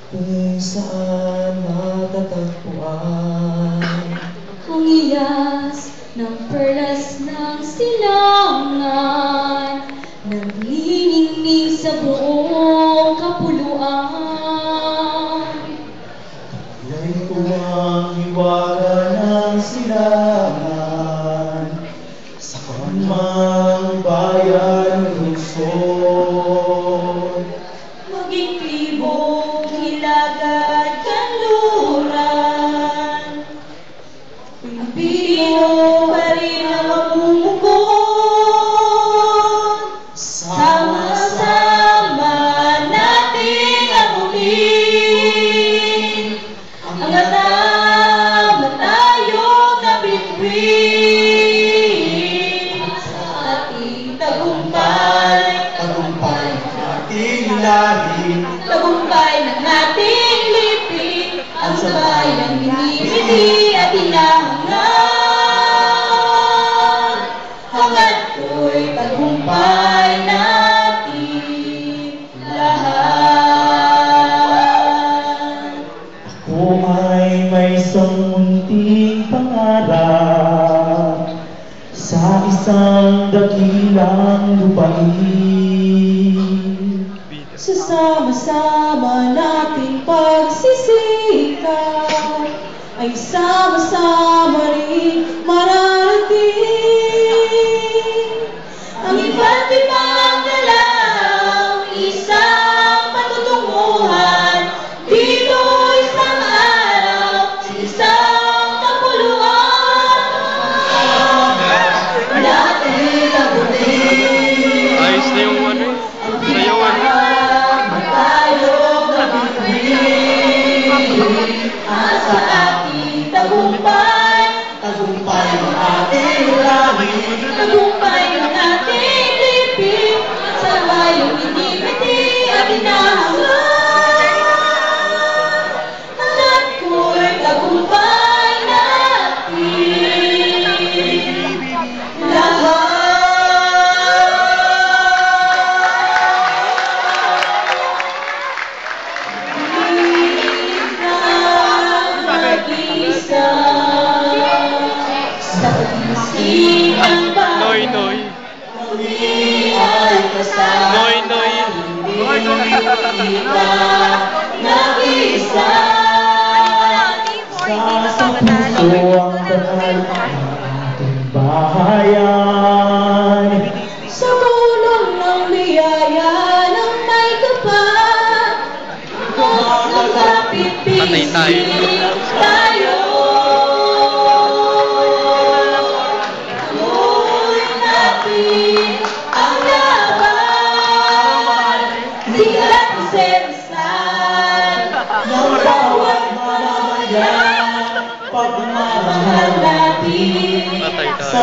kung saan matatagpuan. Humiyas ng perlas ng silangan, naglilingning sa buong kapuluan. Taglay ko ang hiwaga ng silangan, sa kanmang bayan lungsod. Maging libong hilagad kanluran, Pilipino pa rin ang mamumugon. Sama-sama nating abutin ang tayong nabitwin. Sa ating tagumpay, Tagumpay ng ating lahi, tagumpay ng ating lipi, ang sabayang binibili at hinahangad. Hangad ko'y tagumpay natin lahat. ako ay may isang munting pangarap sa isang dakilang lupain. Sasama-sama nating pagsisikap ay sama-sama rin mararating ang iba't ibang galaw, isang patutunguhan dito isang araw, sa isang kapuluan. Natin abutin Ayos na yung ano eh. Sayawan. sa ating tagumpay, Tagumpay ng ating lahi, tagumpay ng ating lipi, sa bayong hindi-biti at hinahangad. Hangad ko'y tagumpay natin lahat. Sa pag-isip ang Noy, bayan, noy. kami ay kasama. Noy, noy. Hindi kita nag-isa. sa puso ang banal ng ating bahayan. Sa tulong ng biyaya ng may kapal, Patay tayo. tayo. Tuloy natin ang laban, siga't sersan ng bawat mamamayan. Pagmamahal natin Patay tayo. sa